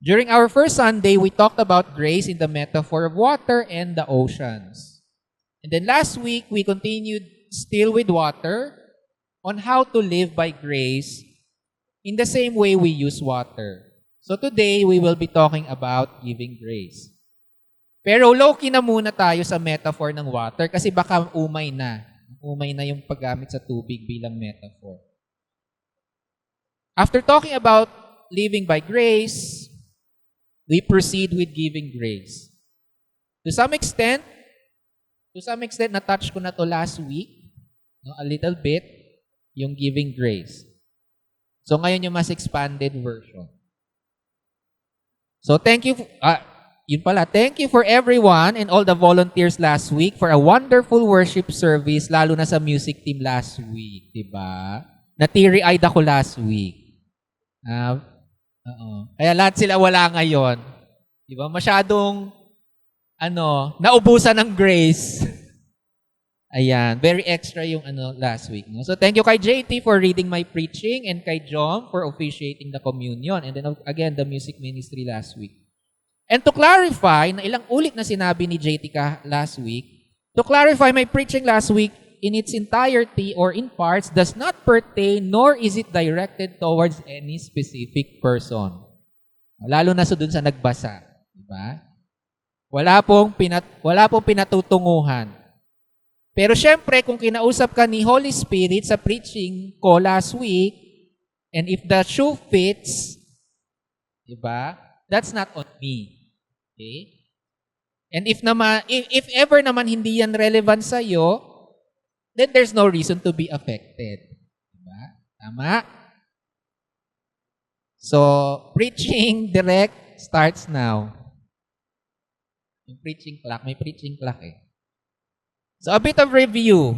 During our first Sunday, we talked about grace in the metaphor of water and the oceans. And then last week, we continued still with water on how to live by grace in the same way we use water. So today, we will be talking about giving grace. Pero low-key na muna tayo sa metaphor ng water kasi baka umay na. Umay na yung paggamit sa tubig bilang metaphor. After talking about living by grace, we proceed with giving grace. To some extent, na-touch ko na to last week, a little bit, yung giving grace. So ngayon yung mas expanded version. So thank you for everyone and all the volunteers last week for a wonderful worship service, lalo na sa music team last week, diba? Na-teary-eyed ako last week. Kaya lahat sila wala ngayon. Diba? Masyadong, naubusan ng grace. Ayan. Very extra yung last week. No? So thank you kay JT for reading my preaching and kay John for officiating the communion. And then again, the music ministry last week. And to clarify, na ilang ulit na sinabi ni JT last week, to clarify, my preaching last week in its entirety or in parts does not pertain nor is it directed towards any specific person. Lalo na dun sa nagbasa. Diba? Wala pong pinatutunguhan. Pero syempre, kung kinausap ka ni Holy Spirit sa preaching ko last week, and if the shoe fits, diba, that's not on me. Okay? And if ever naman hindi yan relevant sa'yo, then there's no reason to be affected. Diba? Tama? So, preaching direct starts now. Yung preaching clock, may preaching clock eh. So, a bit of review.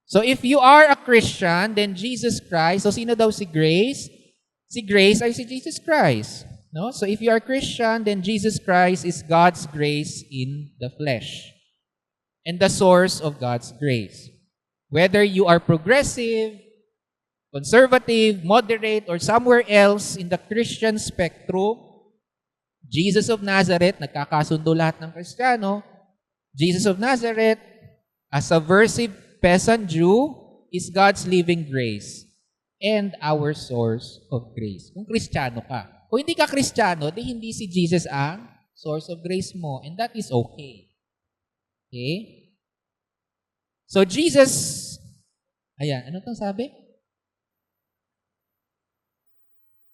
So, if you are a Christian, then Jesus Christ, so sino daw si Grace? Si Grace ay si Jesus Christ. No? So, if you are Christian, then Jesus Christ is God's grace in the flesh. And the source of God's grace. Whether you are progressive, conservative, moderate, or somewhere else in the Christian spectrum, Jesus of Nazareth, nagkakasundo lahat ng Kristiyano, Jesus of Nazareth, as a versive peasant Jew, is God's living grace and our source of grace. Kung Kristiyano ka. Kung hindi ka Kristiyano, di hindi si Jesus ang source of grace mo. And that is okay. Okay? So Jesus, ayan, ano itong sabi?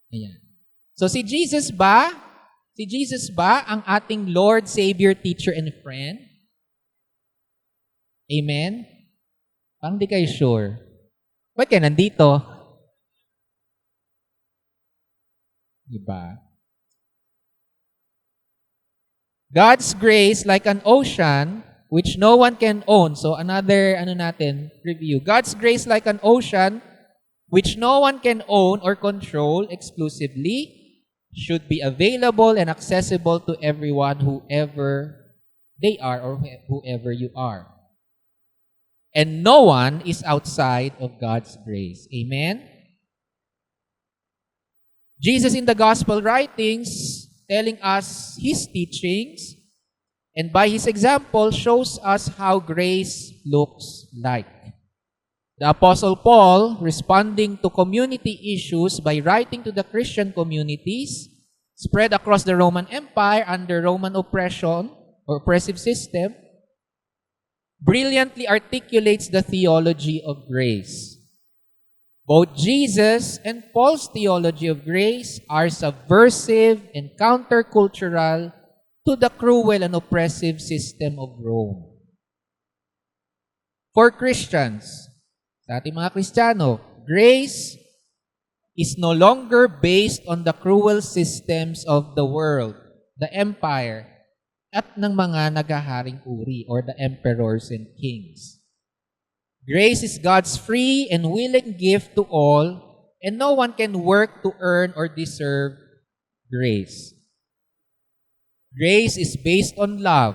Ayan. So si Jesus ba ang ating Lord, Savior, Teacher, and Friend? Amen? Parang di kayo sure. Ba't kayo nandito? Diba? God's grace like an ocean which no one can own. So another, review. God's grace like an ocean which no one can own or control exclusively should be available and accessible to everyone, whoever they are or whoever you are. And no one is outside of God's grace. Amen? Jesus in the gospel writings telling us his teachings, and by his example, shows us how grace looks like. The Apostle Paul, responding to community issues by writing to the Christian communities spread across the Roman Empire under Roman oppression or oppressive system, brilliantly articulates the theology of grace. Both Jesus and Paul's theology of grace are subversive and countercultural to the cruel and oppressive system of Rome. For Christians, sa ating mga Kristiyano, grace is no longer based on the cruel systems of the world, the empire, at ng mga nagaharing uri or the emperors and kings. Grace is God's free and willing gift to all, and no one can work to earn or deserve grace. Grace is based on love,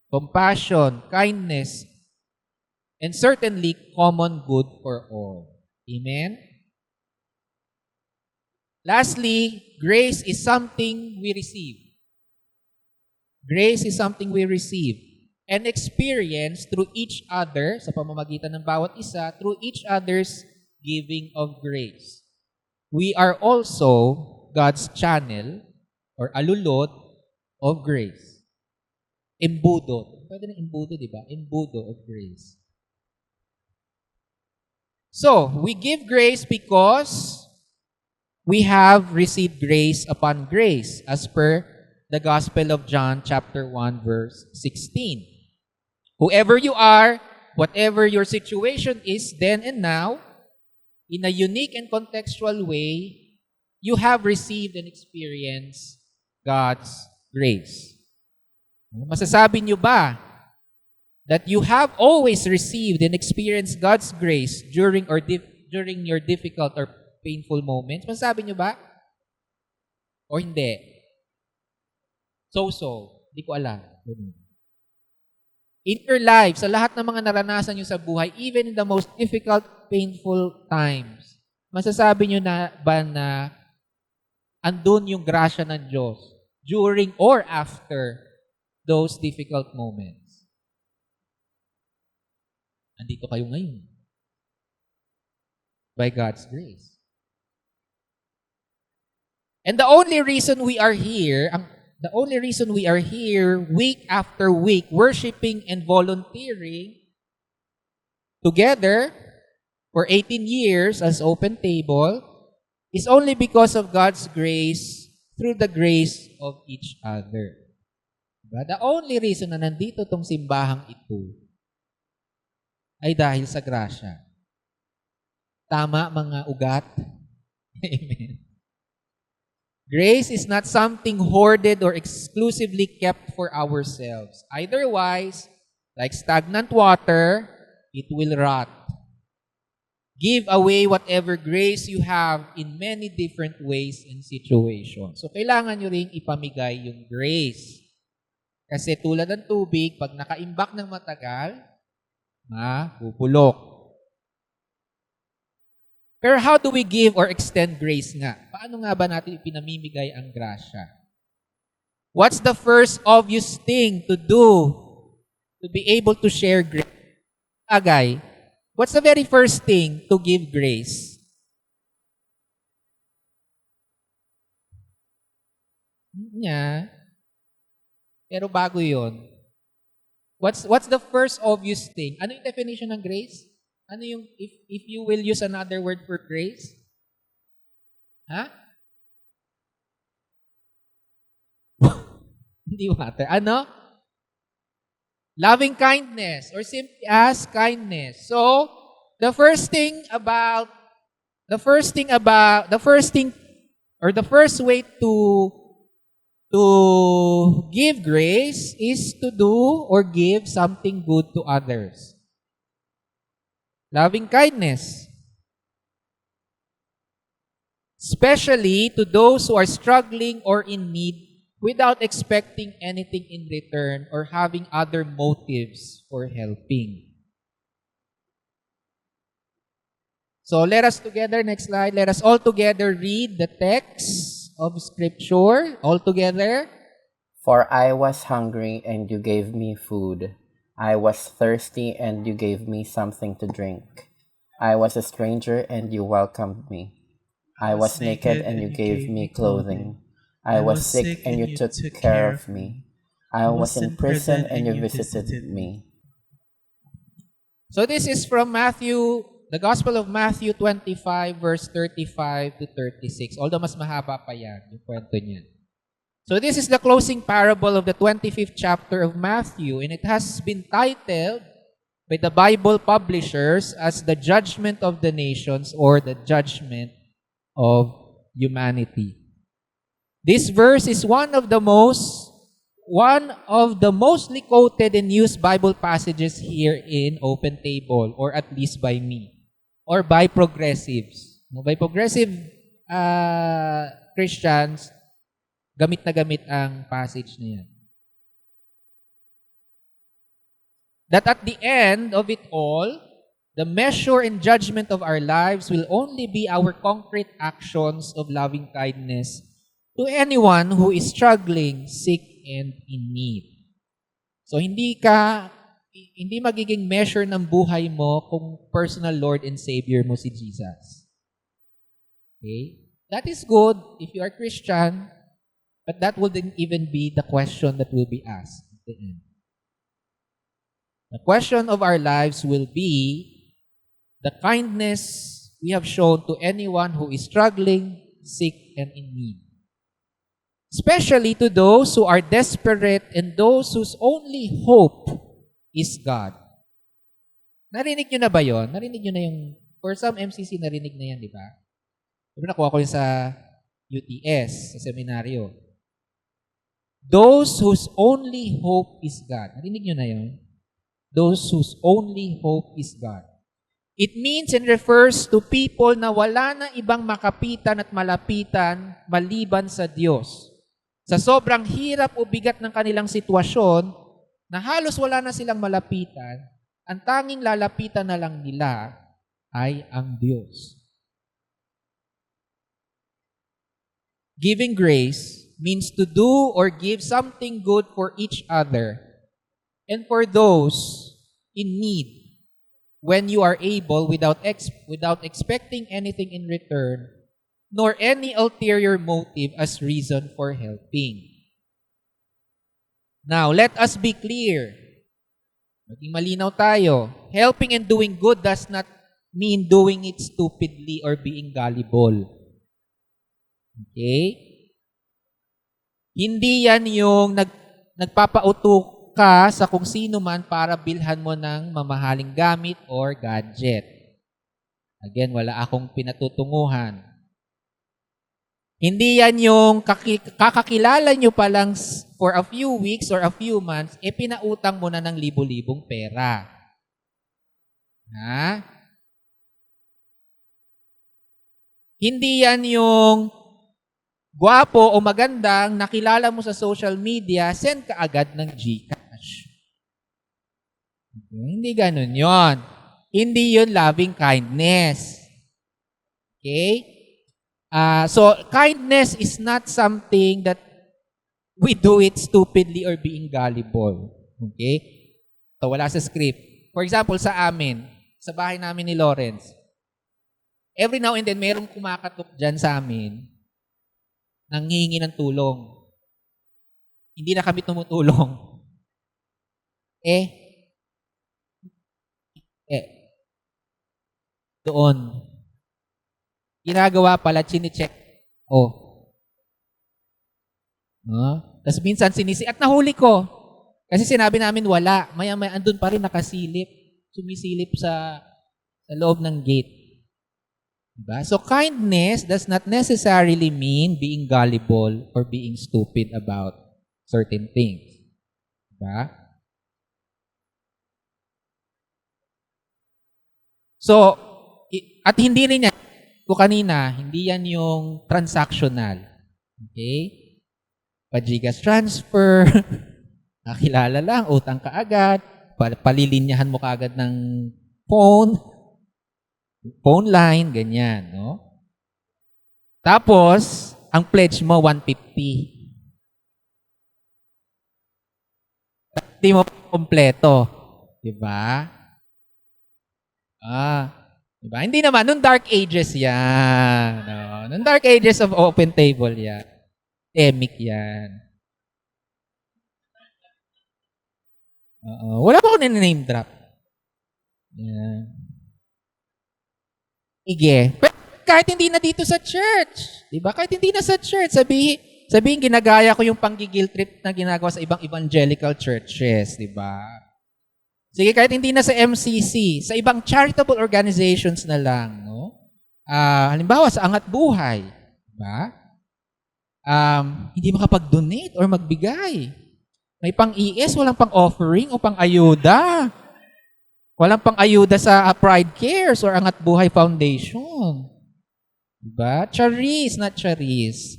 compassion, kindness, and certainly common good for all. Amen? Lastly, grace is something we receive. Grace is something we receive and experience through each other, sa pamamagitan ng bawat isa, through each other's giving of grace. We are also God's channel or alulot of grace. Embudo. Pwede na embudo, di ba? Embudo of grace. So, we give grace because we have received grace upon grace as per the Gospel of John chapter 1 verse 16. Whoever you are, whatever your situation is then and now, in a unique and contextual way, you have received and experienced God's grace. Masasabi niyo ba that you have always received and experienced God's grace during your difficult or painful moments? Masasabi niyo ba? O hindi? So-so. Hindi ko alam. In your life, sa lahat ng mga naranasan niyo sa buhay, even in the most difficult, painful times, masasabi niyo na ba na andun yung grasya ng Diyos during or after those difficult moments? Andito kayo ngayon. By God's grace. And the only reason we are here week after week, worshiping and volunteering together for 18 years as Open Table is only because of God's grace through the grace of each other. Diba? The only reason na nandito tong simbahang ito ay dahil sa grasya. Tama, mga ugat? Amen. Grace is not something hoarded or exclusively kept for ourselves. Otherwise, like stagnant water, it will rot. Give away whatever grace you have in many different ways and situations. So, kailangan nyo ring ipamigay yung grace. Kasi tulad ng tubig, pag nakaimbak ng matagal, mabubulok. Pero how do we give or extend grace nga? Paano nga ba natin ipinamimigay ang grasya? What's the first obvious thing to do to be able to share grace? Agay, what's the very first thing to give grace? Nya. Pero bago yon. What's the first obvious thing? Ano yung definition ng grace? Ano yung, if you will use another word for grace? Ha? Hindi matter. Ano? Loving kindness or simply as kindness. So, the first way to give grace is to do or give something good to others. Loving kindness. Especially to those who are struggling or in need without expecting anything in return or having other motives for helping. So let us together, next slide, let us all together read the text of Scripture. All together. For I was hungry and you gave me food. I was thirsty and you gave me something to drink. I was a stranger and you welcomed me. I was naked and you gave me clothing. I was sick and you took care of me. I was in prison and you visited me. So this is from Matthew, the Gospel of Matthew 25 verse 35 to 36. Although mas mahaba pa yan, yung kwento niyan. So this is the closing parable of the 25th chapter of Matthew, and it has been titled by the Bible publishers as the Judgment of the Nations or the Judgment of Humanity. This verse is one of the mostly quoted and used Bible passages here in Open Table, or at least by me, or by progressives. By progressive Christians, gamit na gamit ang passage na yan. That at the end of it all, the measure and judgment of our lives will only be our concrete actions of loving kindness to anyone who is struggling, sick, and in need. So hindi magiging measure ng buhay mo kung personal Lord and Savior mo si Jesus. Okay? That is good if you are Christian, but that wouldn't even be the question that will be asked at the end. The question of our lives will be the kindness we have shown to anyone who is struggling, sick, and in need. Especially to those who are desperate and those whose only hope is God. Narinig nyo na ba yon? Narinig nyo na yung, for some MCC, narinig na yan, di ba? Diba nakuha ko yun sa UTS, sa seminaryo. Those whose only hope is God. Narinig nyo na yun? Those whose only hope is God. It means and refers to people na wala na ibang makapitan at malapitan maliban sa Diyos. Sa sobrang hirap o bigat ng kanilang sitwasyon, na halos wala na silang malapitan, ang tanging lalapitan na lang nila ay ang Diyos. Giving grace means to do or give something good for each other and for those in need when you are able without expecting anything in return nor any ulterior motive as reason for helping. Now, let us be clear. Maging malinaw tayo. Helping and doing good does not mean doing it stupidly or being gullible. Okay? Hindi yan yung nagpapauto ka sa kung sino man para bilhan mo ng mamahaling gamit or gadget. Again, wala akong pinatutunguhan. Hindi yan yung kakakilala nyo pa lang for a few weeks or a few months, pinautang mo na ng libo-libong pera. Ha? Hindi yan yung gwapo o magandang nakilala mo sa social media, send ka agad ng GCash. Okay? Hindi ganun yon. Hindi yun loving kindness. Okay? So, kindness is not something that we do it stupidly or being gullible. Okay? So, wala sa script. For example, sa amin, sa bahay namin ni Lawrence, every now and then, merong kumakatok dyan sa amin, nanghihingi ng tulong. Hindi na kami tumutulong. Doon. Ginagawa pala, chine-check. Tapos minsan at nahuli ko. Kasi sinabi namin wala. Maya-maya andun pa rin nakasilip. Sumisilip sa loob ng gate. Diba? So kindness does not necessarily mean being gullible or being stupid about certain things. Diba? So, at hindi rin yan, ko kanina, hindi yan yung transactional. Okay? Pa-GCash transfer, nakilala lang, utang ka agad, palilinyahan mo kaagad ng phone line, ganyan, no? Tapos, ang pledge mo, 150. Hindi mo kompleto. Diba? Diba? Hindi naman, nung dark ages yan. No? Nung dark ages of open table yan. Emic yan. Wala pa ako name drop. Yan. Sige. Pero kahit hindi na dito sa church. Diba? Kahit hindi na sa church. Sabihin ginagaya ko yung panggigil trip na ginagawa sa ibang evangelical churches. Diba? Sige, kahit hindi na sa MCC, sa ibang charitable organizations na lang, no? Halimbawa, sa Angat Buhay, diba? Hindi makapag-donate or magbigay. May pang-ES, walang pang-offering o pang-ayuda. Walang pang-ayuda sa Pride Cares or Angat Buhay Foundation. Diba? Charis, not charis.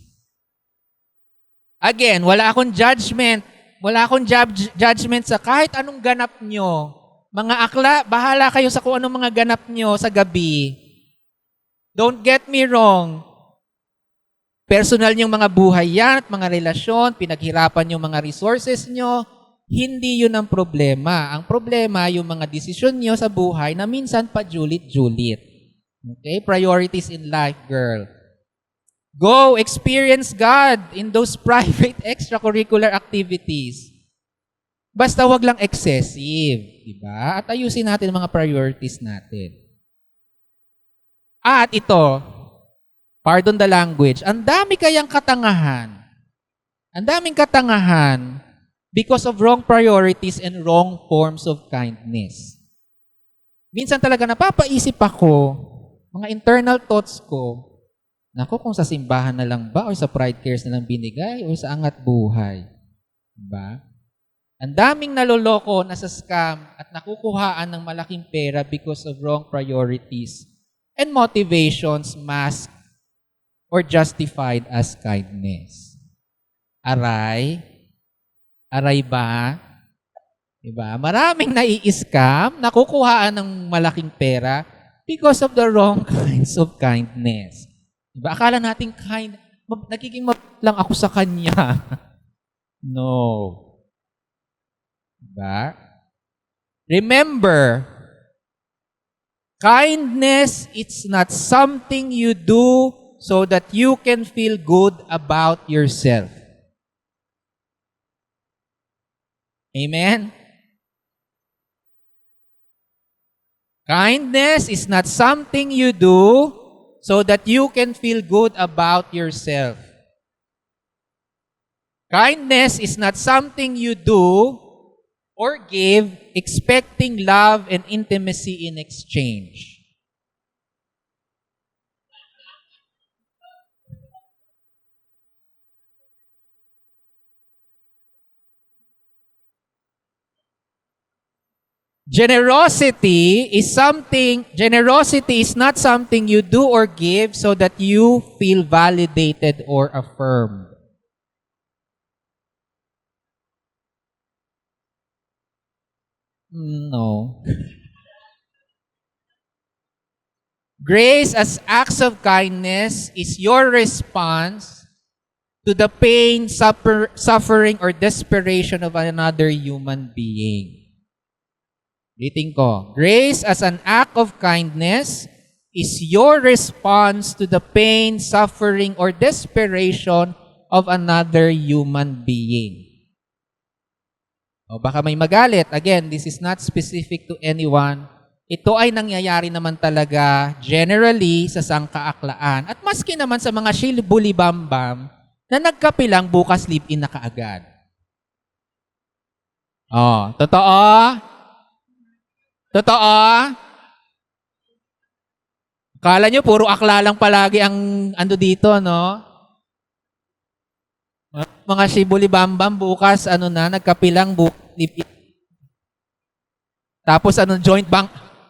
Again, wala akong judgment. Wala akong judgment sa kahit anong ganap nyo Mga akla, bahala kayo sa kung anong mga ganap nyo sa gabi. Don't get me wrong. Personal niyong mga buhay yan at mga relasyon, pinaghirapan yung mga resources nyo, hindi yun ang problema. Ang problema, yung mga desisyon nyo sa buhay na minsan pa julit-julit. Okay? Priorities in life, girl. Go, experience God in those private extracurricular activities. Basta wag lang excessive, di ba? At ayusin natin ang mga priorities natin. At ito, pardon the language, ang dami kayang katangahan. Ang daming katangahan because of wrong priorities and wrong forms of kindness. Minsan talaga napapaisip ako, mga internal thoughts ko, naku, kung sa simbahan na lang ba o sa Pride Cares na lang binigay o sa Angat Buhay. Diba? Ang daming naloloko na sa scam at nakukuhaan ng malaking pera because of wrong priorities and motivations masked or justified as kindness. Aray? Aray ba? Diba? Maraming nai-scam, nakukuhaan ng malaking pera because of the wrong kinds of kindness. Diba? Akala natin nagiging lang ako sa kanya. No. Diba? Remember, kindness, it's not something you do so that you can feel good about yourself. Amen? Kindness is not something you do so that you can feel good about yourself. Kindness is not something you do or give expecting love and intimacy in exchange. Generosity is not something you do or give so that you feel validated or affirmed. No. Grace as acts of kindness is your response to the pain, suffering, or desperation of another human being. Ulitin ko. Grace as an act of kindness is your response to the pain, suffering, or desperation of another human being. O baka may magalit. Again, this is not specific to anyone. Ito ay nangyayari naman talaga generally sa sangkaaklaan. At maski naman sa mga shilbuli-bambam na nagkapilang bukas live-in na kaagad. Oh, totoo? Totoo? Akala nyo, puro akla lang palagi ang ando dito, no? Mga shibuli-bambam, bukas, nagkapilang live-in. Tapos,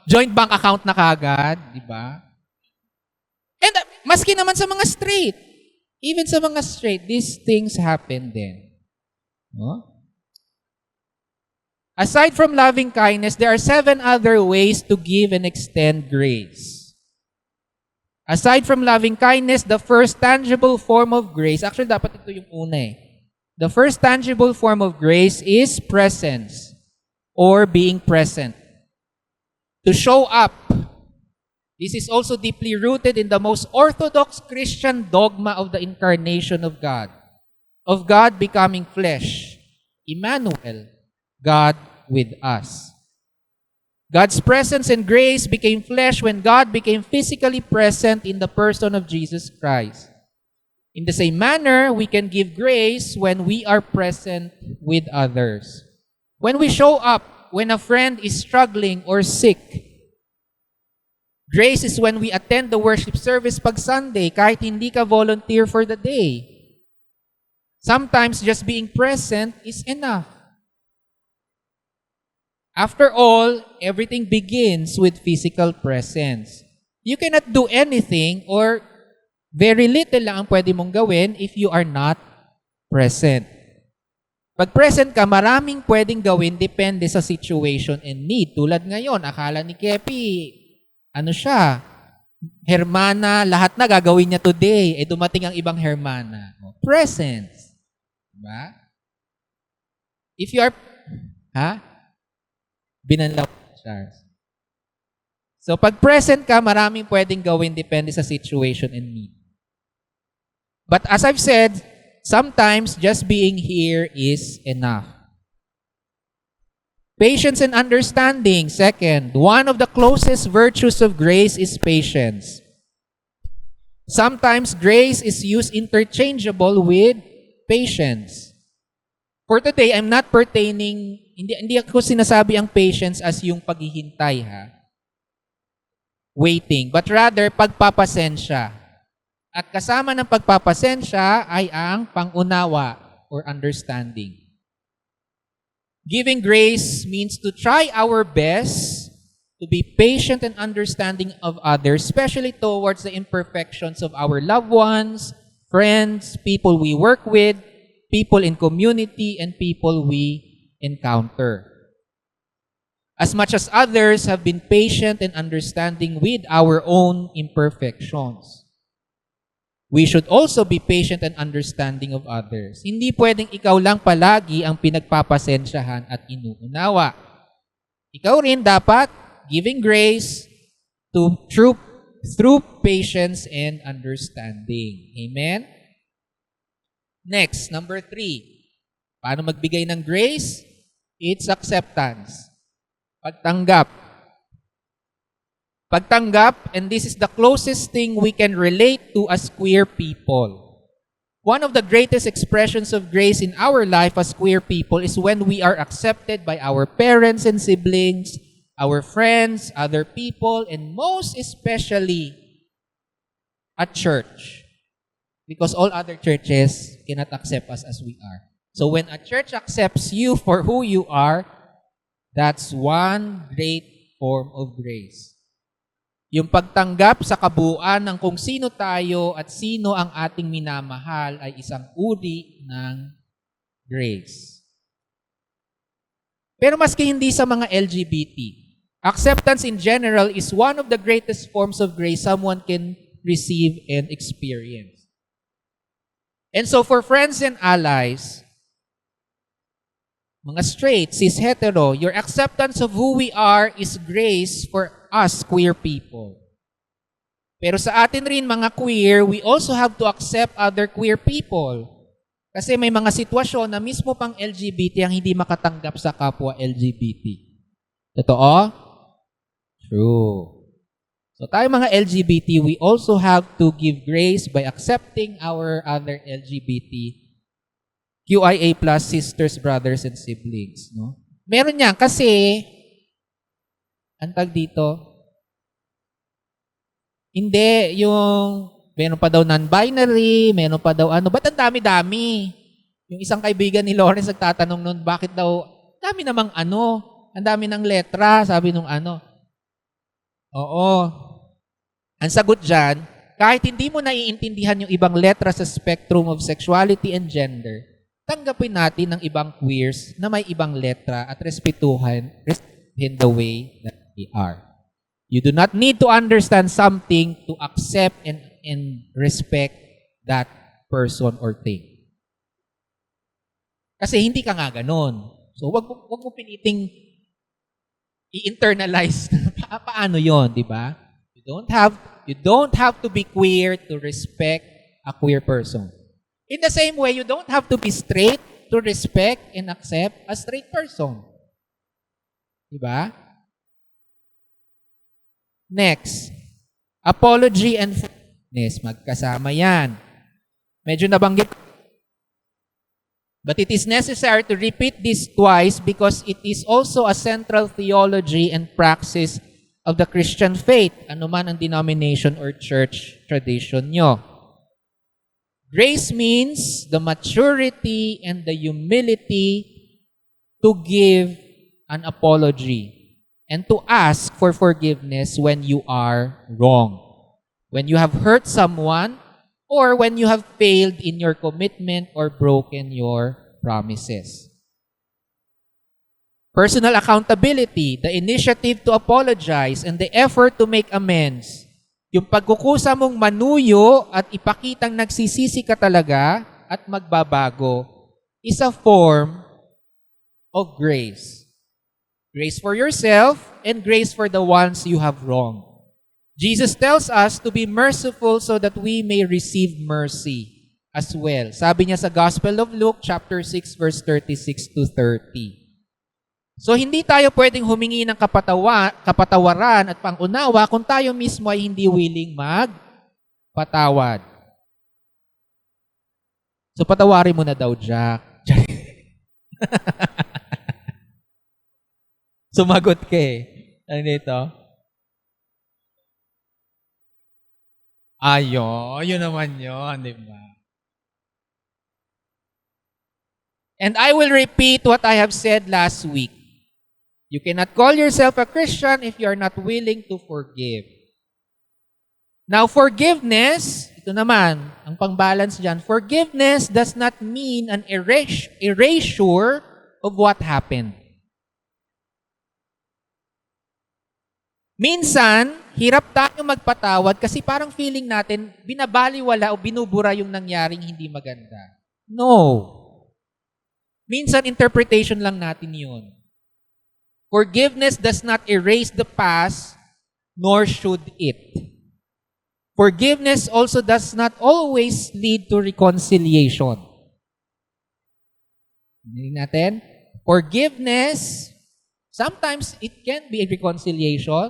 joint bank account na kagad, di ba? And maski naman sa mga straight, even sa mga straight, these things happen then. No? Aside from loving kindness, there are 7 other ways to give and extend grace. Aside from loving kindness, the first tangible form of grace, actually dapat ito yung una eh. The first tangible form of grace is presence or being present. To show up. This is also deeply rooted in the most orthodox Christian dogma of the incarnation of God becoming flesh. Emmanuel, God with us. God's presence and grace became flesh when God became physically present in the person of Jesus Christ. In the same manner, we can give grace when we are present with others. When we show up, when a friend is struggling or sick. Grace is when we attend the worship service pag Sunday kahit hindi ka volunteer for the day. Sometimes just being present is enough. After all, everything begins with physical presence. You cannot do anything or very little lang ang pwede mong gawin if you are not present. Pag present ka, maraming pwedeng gawin depende sa situation and need. Tulad ngayon, akala ni Kepi, ano siya, Hermana, lahat na gagawin niya today. Dumating ang ibang Hermana. Presence. Diba? If you are, Binanlaw, Charles. So, pag present ka, maraming pwedeng gawin depende sa situation and need. But as I've said, sometimes just being here is enough. Patience and understanding. Second, one of the closest virtues of grace is patience. Sometimes grace is used interchangeable with patience. For today, I'm not pertaining, hindi ako sinasabi ang patience as yung paghihintay, waiting, but rather pagpapasensya. At kasama ng pagpapasensya ay ang pangunawa or understanding. Giving grace means to try our best to be patient and understanding of others, especially towards the imperfections of our loved ones, friends, people we work with, people in community, and people we encounter. As much as others have been patient and understanding with our own imperfections, we should also be patient and understanding of others. Hindi pwedeng ikaw lang palagi ang pinagpapasensyahan at inuunawa. Ikaw rin dapat giving grace through patience and understanding. Amen? Next, number 3. Paano magbigay ng grace? It's acceptance. Pagtanggap. Pagtanggap, and this is the closest thing we can relate to as queer people. One of the greatest expressions of grace in our life as queer people is when we are accepted by our parents and siblings, our friends, other people, and most especially at church. Because all other churches cannot accept us as we are. So when a church accepts you for who you are, that's one great form of grace. Yung pagtanggap sa kabuuan ng kung sino tayo at sino ang ating minamahal ay isang uri ng grace. Pero maski hindi sa mga LGBT, acceptance in general is one of the greatest forms of grace someone can receive and experience. And so for friends and allies, mga straight, cis, hetero, your acceptance of who we are is grace for us queer people. Pero sa atin rin mga queer, we also have to accept other queer people. Kasi may mga sitwasyon na mismo pang LGBT ang hindi makatanggap sa kapwa LGBT. Totoo? True. So tayo mga LGBT, we also have to give grace by accepting our other LGBT QIA plus sisters, brothers, and siblings. No? Meron yan kasi, antag dito, hindi, yung, meron pa daw non-binary, meron pa daw ano, ba't ang dami-dami? Yung isang kaibigan ni Lawrence nagtatanong nun, bakit daw, dami namang ano, ang dami ng letra, sabi nung ano. Oo. Ang sagot dyan, kahit hindi mo naiintindihan yung ibang letra sa spectrum of sexuality and gender, tanggapin natin ng ibang queers na may ibang letra at respetuhin the way that they are. You do not need to understand something to accept and respect that person or thing. Kasi hindi ka nga ganun. So, wag mo piniting i-internalize. Paano yon, di ba? You don't have to be queer to respect a queer person. In the same way, you don't have to be straight to respect and accept a straight person. Diba? Next, apology and forgiveness. Magkasama yan. Medyo nabanggit. But it is necessary to repeat this twice because it is also a central theology and praxis of the Christian faith, anuman ang denomination or church tradition nyo. Grace means the maturity and the humility to give an apology and to ask for forgiveness when you are wrong, when you have hurt someone, or when you have failed in your commitment or broken your promises. Personal accountability, the initiative to apologize, and the effort to make amends. Yung pagkukusa mong manuyo at ipakitang nagsisisi ka talaga at magbabago is a form of grace. Grace for yourself and grace for the ones you have wronged. Jesus tells us to be merciful so that we may receive mercy as well. Sabi niya sa Gospel of Luke, chapter 6, verse 36 to 30. So, hindi tayo pwedeng humingi ng kapatawaran at pangunawa kung tayo mismo ay hindi willing magpatawad. So, patawarin mo na daw, Jack. Sumagot ka eh. Ano dito? Yun naman yun, di ba? And I will repeat what I have said last week. You cannot call yourself a Christian if you are not willing to forgive. Now, forgiveness, ito naman, ang pang-balance dyan, forgiveness does not mean an erasure of what happened. Minsan, hirap tayo magpatawad kasi parang feeling natin, binabaliwala o binubura yung nangyaring hindi maganda. No. Minsan, interpretation lang natin yun. Forgiveness does not erase the past, nor should it. Forgiveness also does not always lead to reconciliation. Hindi natin? Forgiveness, sometimes it can be a reconciliation,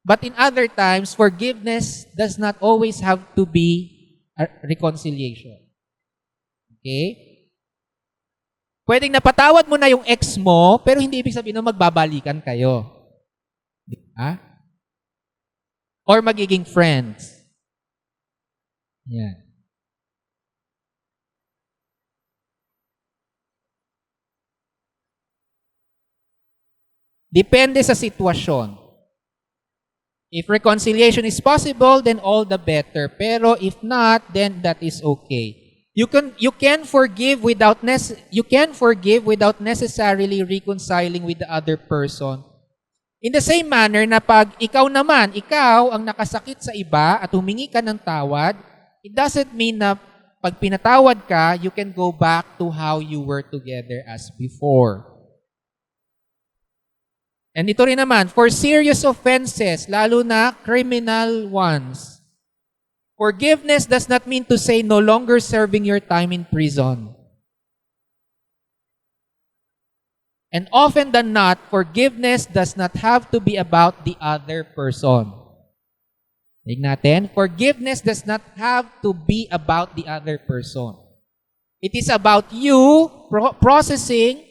but in other times, forgiveness does not always have to be a reconciliation. Okay? Pwedeng napatawad mo na yung ex mo, pero hindi ibig sabihin na magbabalikan kayo. Diba? Or magiging friends. Yan. Depende sa sitwasyon. If reconciliation is possible, then all the better. Pero if not, then that is okay. You can forgive without necessarily reconciling with the other person. In the same manner na pag ikaw ang nakasakit sa iba at humingi ka ng tawad, it doesn't mean na pag pinatawad ka, you can go back to how you were together as before. And ito rin naman, for serious offenses, lalo na criminal ones, forgiveness does not mean to say no longer serving your time in prison. And often than not, forgiveness does not have to be about the other person. Tingnan natin, forgiveness does not have to be about the other person. It is about you processing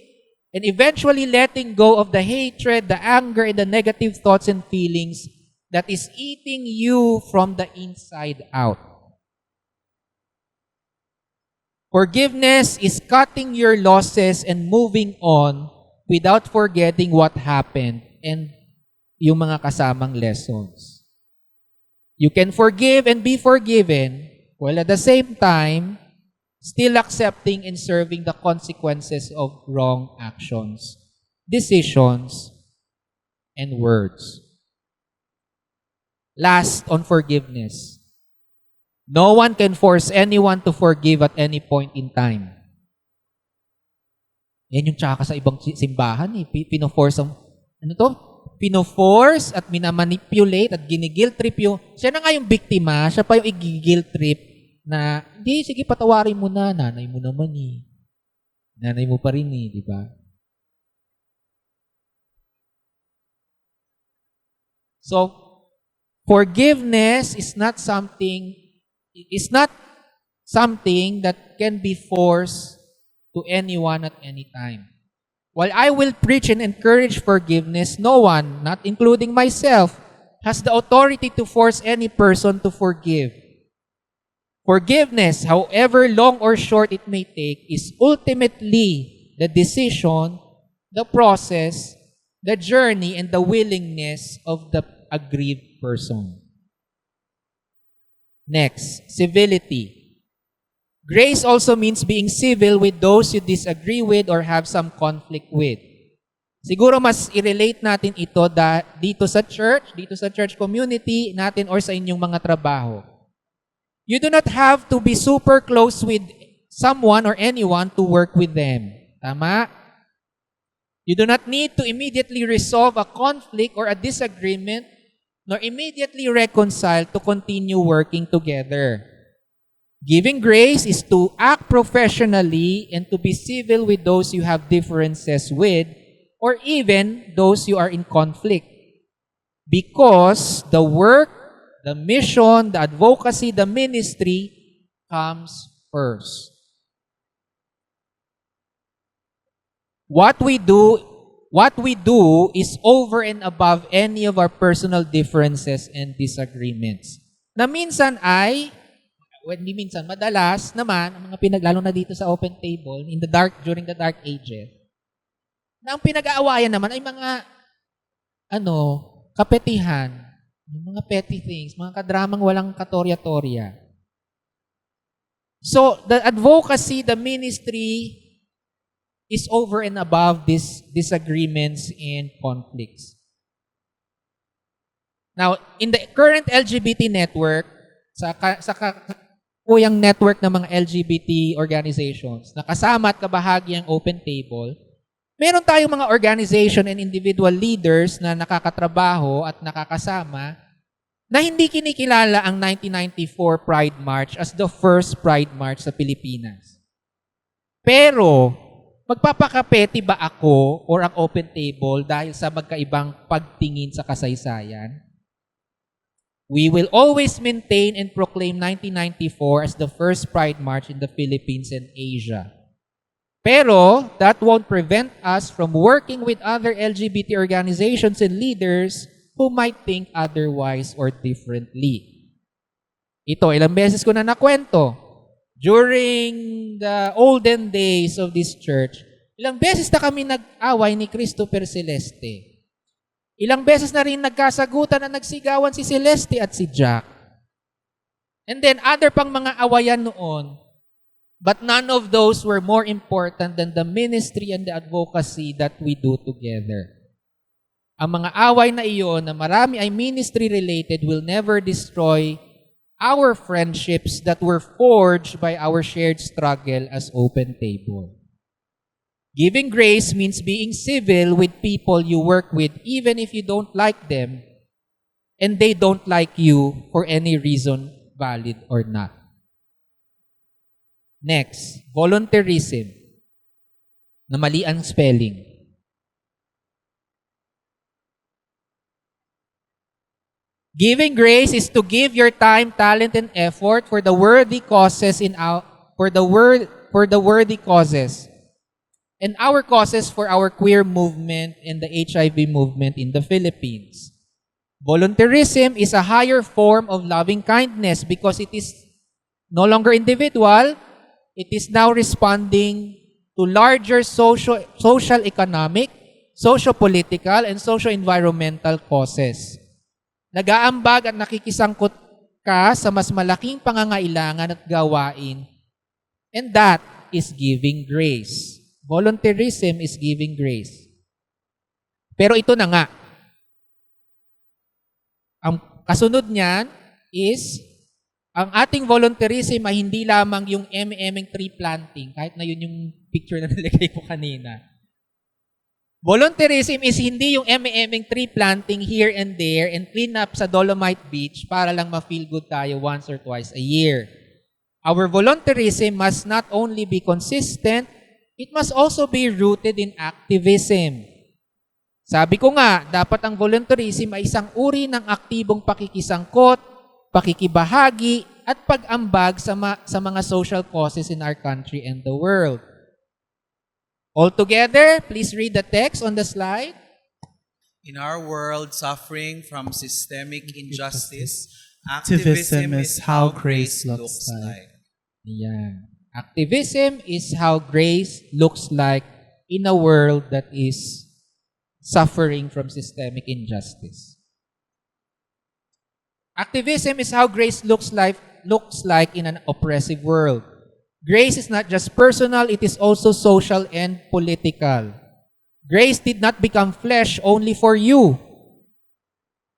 and eventually letting go of the hatred, the anger, and the negative thoughts and feelings that is eating you from the inside out. Forgiveness is cutting your losses and moving on without forgetting what happened and yung mga kasamang lessons. You can forgive and be forgiven while at the same time still accepting and serving the consequences of wrong actions, decisions, and words. Last, on forgiveness. No one can force anyone to forgive at any point in time. Yan yung tsaka sa ibang simbahan eh. Pino-force at minamanipulate at ginigil trip yung, siya na nga yung biktima, siya pa yung igigil trip na, hindi, sige patawarin mo na, nanay mo naman eh. Nanay mo pa rin eh, di ba? So, forgiveness is not something that can be forced to anyone at any time. While I will preach and encourage forgiveness, no one, not including myself, has the authority to force any person to forgive. Forgiveness, however long or short it may take, is ultimately the decision, the process, the journey, and the willingness of the aggrieved person. Next, civility. Grace also means being civil with those you disagree with or have some conflict with. Siguro mas i-relate natin ito dito sa church community natin or sa inyong mga trabaho. You do not have to be super close with someone or anyone to work with them. Tama? You do not need to immediately resolve a conflict or a disagreement nor immediately reconcile to continue working together. Giving grace is to act professionally and to be civil with those you have differences with or even those you are in conflict. Because the work, the mission, the advocacy, the ministry comes first. What we do is over and above any of our personal differences and disagreements. Na minsan madalas naman, ang mga lalo na dito sa open table, during the dark ages, na ang pinag-aawayan naman ay mga, kapetihan, mga petty things, mga kadramang walang katorya-torya. So, the advocacy, the ministry, is over and above these disagreements and conflicts. Now, in the current LGBT network, sa kuyang network ng mga LGBT organizations, na kasama at kabahagi ang Open Table, meron tayong mga organization and individual leaders na nakakatrabaho at nakakasama na hindi kinikilala ang 1994 Pride March as the first Pride March sa Pilipinas. Pero, magpapakapeti ba ako or ang Open Table dahil sa magkaibang pagtingin sa kasaysayan? We will always maintain and proclaim 1994 as the first Pride March in the Philippines and Asia. Pero, that won't prevent us from working with other LGBT organizations and leaders who might think otherwise or differently. Ito, ilang beses ko na nakwento. During the olden days of this church, ilang beses na kami nag-away ni Christopher Celeste. Ilang beses na rin nagkasagutan at nagsigawan si Celeste at si Jack. And then, other pang mga awayan noon, but none of those were more important than the ministry and the advocacy that we do together. Ang mga away na iyon na marami ay ministry-related will never destroy our friendships that were forged by our shared struggle as Open Table. Giving grace means being civil with people you work with even if you don't like them and they don't like you for any reason, valid or not. Next, volunteerism. Na mali ang spelling. Giving grace is to give your time, talent, and effort for the worthy causes and our causes for our queer movement and the HIV movement in the Philippines. Volunteerism is a higher form of loving kindness because it is no longer individual. It is now responding to larger social, economic, socio-political, and socio-environmental causes. Nag-aambag at nakikisangkot ka sa mas malaking pangangailangan at gawain. And that is giving grace. Volunteerism is giving grace. Pero ito na nga. Ang kasunod niyan is ang ating volunteerism ay hindi lamang yung tree planting, kahit na yun yung picture na nilagay ko kanina. Volunteerism is hindi yung tree planting here and there and clean up sa Dolomite Beach para lang ma-feel good tayo once or twice a year. Our volunteerism must not only be consistent, it must also be rooted in activism. Sabi ko nga, dapat ang volunteerism ay isang uri ng aktibong pakikisangkot, pakikibahagi, at pag-ambag sa mga social causes in our country and the world. Altogether, please read the text on the slide. In our world suffering from systemic injustice, activism is how grace looks like. Ayan. Activism is how grace looks like in a world that is suffering from systemic injustice. Activism is how grace looks like in an oppressive world. Grace is not just personal, it is also social and political. Grace did not become flesh only for you.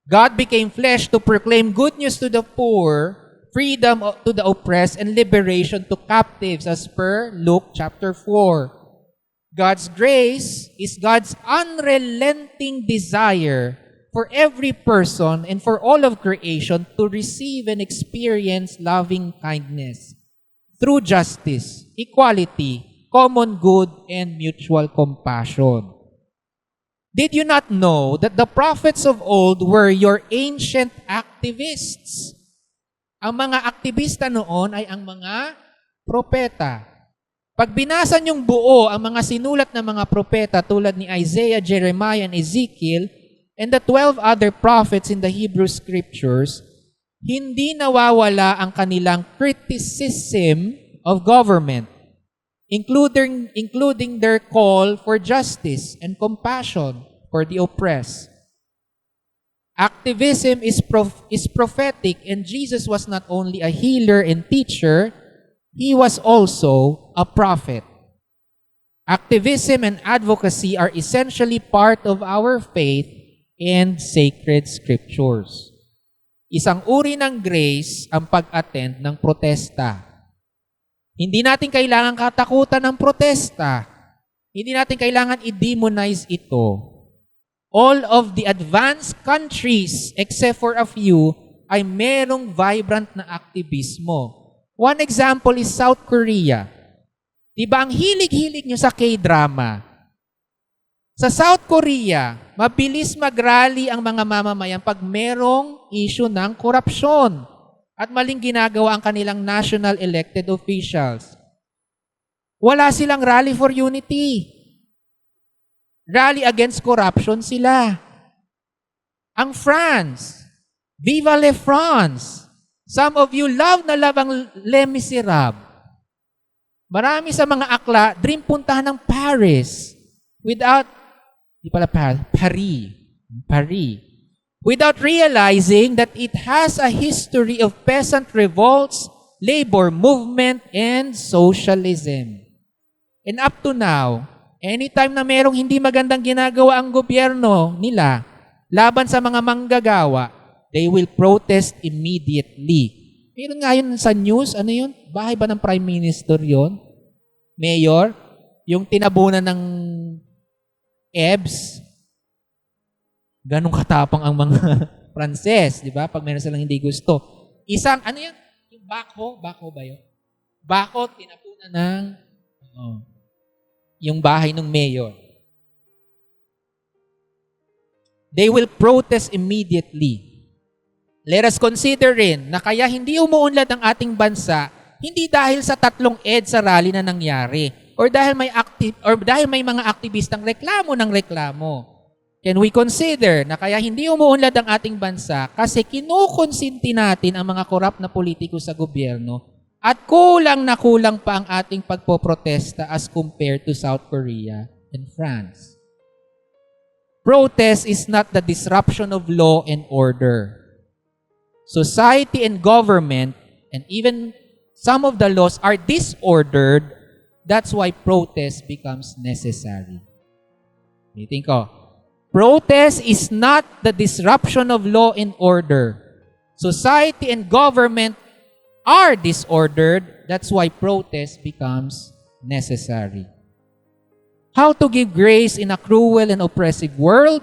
God became flesh to proclaim good news to the poor, freedom to the oppressed, and liberation to captives, as per Luke chapter 4. God's grace is God's unrelenting desire for every person and for all of creation to receive and experience loving kindness through justice, equality, common good, and mutual compassion. Did you not know that the prophets of old were your ancient activists? Ang mga aktivista noon ay ang mga propeta. Pag binasa niyong buo ang mga sinulat ng mga propeta tulad ni Isaiah, Jeremiah, and Ezekiel, and the 12 other prophets in the Hebrew Scriptures, hindi nawawala ang kanilang criticism of government, including their call for justice and compassion for the oppressed. Activism is prophetic, and Jesus was not only a healer and teacher, he was also a prophet. Activism and advocacy are essentially part of our faith and sacred scriptures. Isang uri ng grace ang pag-attend ng protesta. Hindi natin kailangan katakutan ng protesta. Hindi natin kailangan i-demonize ito. All of the advanced countries, except for a few, ay merong vibrant na aktivismo. One example is South Korea. Diba ang hilig-hilig nyo sa K-drama? Sa South Korea, mabilis mag-rally ang mga mamamayan pag merong issue ng korupsyon at maling ginagawa ang kanilang national elected officials. Wala silang rally for unity. Rally against corruption sila. Ang France, Viva la France! Some of you love na love ang Les Miserables. Marami sa mga akla, dream puntahan ng Paris without, Paris. Without realizing that it has a history of peasant revolts, labor movement, and socialism. And up to now, anytime na merong hindi magandang ginagawa ang gobyerno nila laban sa mga manggagawa, they will protest immediately. Meron nga yun sa news, ano yun? Bahay ba ng Prime Minister yun? Mayor? Yung tinabunan ng EBS? Ganong katapang ang mga Pranses, di ba? Pag meron silang hindi gusto. Isang, ano yan? Yung Bako ba yun? Bako, tinapunan ng yung bahay ng mayor. They will protest immediately. Let us consider rin na kaya hindi umuunlad ang ating bansa hindi dahil sa 3 EDSA rally na nangyari or dahil may mga aktivistang reklamo ng reklamo. Can we consider na kaya hindi umuunlad ang ating bansa kasi kinukonsinti natin ang mga korap na politiko sa gobyerno at kulang na kulang pa ang ating pagpoprotesta as compared to South Korea and France. Protest is not the disruption of law and order. Society and government, and even some of the laws are disordered. That's why protest becomes necessary. Ulitin ko. Protest is not the disruption of law and order. Society and government are disordered. That's why protest becomes necessary. How to give grace in a cruel and oppressive world?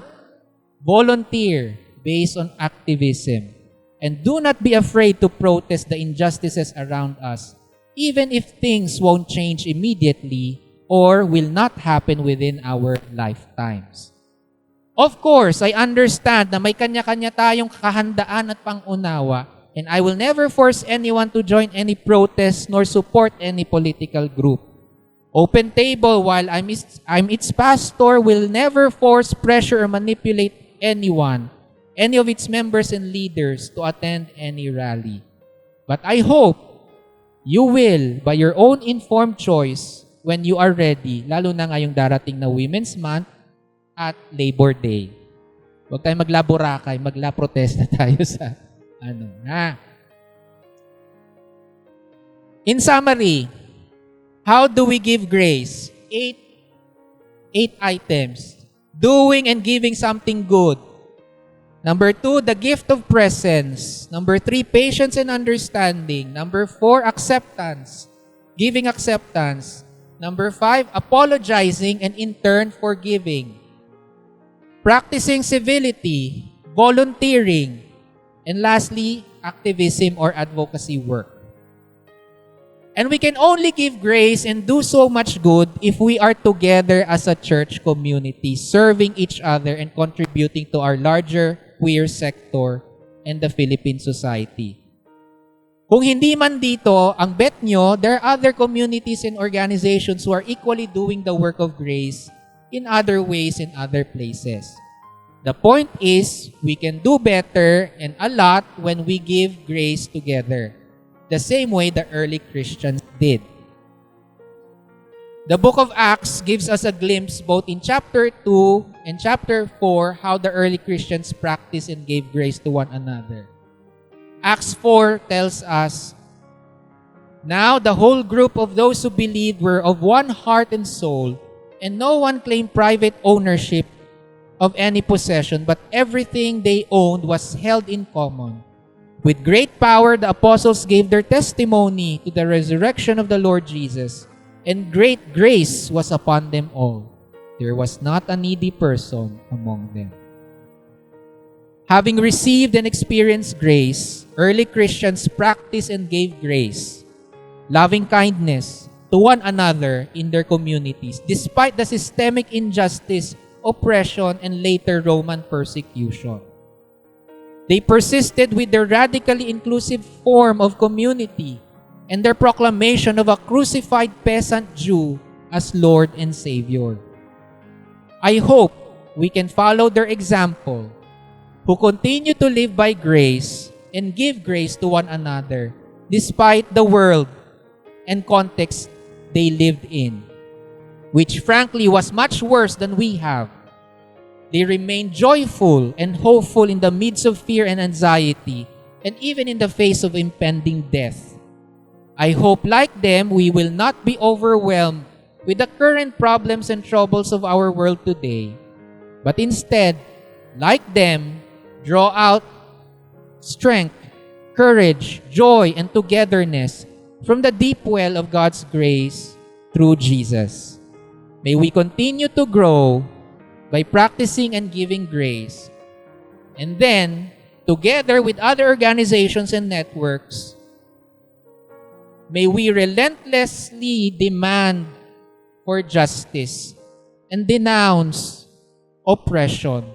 Volunteer based on activism. And do not be afraid to protest the injustices around us, even if things won't change immediately or will not happen within our lifetimes. Of course, I understand na may kanya-kanya tayong kahandaan at pangunawa, and I will never force anyone to join any protest nor support any political group. Open Table, while I'm its pastor, will never force, pressure, or manipulate anyone, any of its members and leaders to attend any rally. But I hope you will, by your own informed choice, when you are ready, lalo na ngayong darating na Women's Month at Labor Day. Huwag tayong maglaborakay, magla-protesta tayo sa In summary, How do we give grace? Eight items. Doing and giving something good. Number 2, the gift of presence. Number 3, patience and understanding. Number 4, acceptance. Giving acceptance. Number 5, apologizing and in turn forgiving. Practicing civility, volunteering, and lastly, activism or advocacy work. And we can only give grace and do so much good if we are together as a church community, serving each other and contributing to our larger queer sector and the Philippine society. Kung hindi man dito, ang bet nyo, there are other communities and organizations who are equally doing the work of grace in other ways in other places. The point is, we can do better and a lot when we give grace together, the same way the early Christians did. The book of Acts gives us a glimpse both in chapter 2 and chapter 4 how the early Christians practiced and gave grace to one another. Acts 4 tells us, now the whole group of those who believed were of one heart and soul, and no one claimed private ownership of any possession, but everything they owned was held in common. With great power, the apostles gave their testimony to the resurrection of the Lord Jesus, and great grace was upon them all. There was not a needy person among them. Having received and experienced grace, early Christians practiced and gave grace, loving kindness to one another in their communities, despite the systemic injustice, oppression, and later Roman persecution. They persisted with their radically inclusive form of community and their proclamation of a crucified peasant Jew as Lord and Savior. I hope we can follow their example, who continue to live by grace and give grace to one another despite the world and context they lived in, which frankly was much worse than we have. They remained joyful and hopeful in the midst of fear and anxiety, and even in the face of impending death. I hope, like them, we will not be overwhelmed with the current problems and troubles of our world today, but instead, like them, draw out strength, courage, joy, and togetherness from the deep well of God's grace through Jesus. May we continue to grow by practicing and giving grace. And then, together with other organizations and networks, may we relentlessly demand for justice and denounce oppression.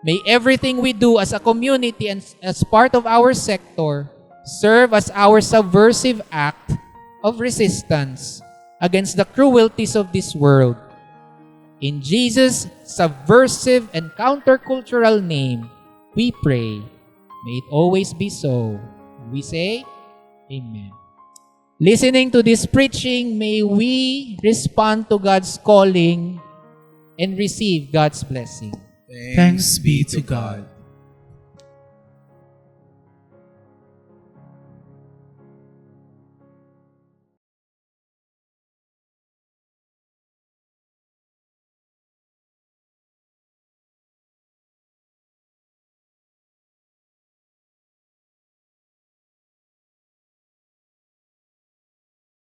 May everything we do as a community and as part of our sector serve as our subversive act of resistance against the cruelties of this world. In Jesus' subversive and countercultural name, we pray. May it always be so. We say, Amen. Listening to this preaching, may we respond to God's calling and receive God's blessing. Thanks be to God.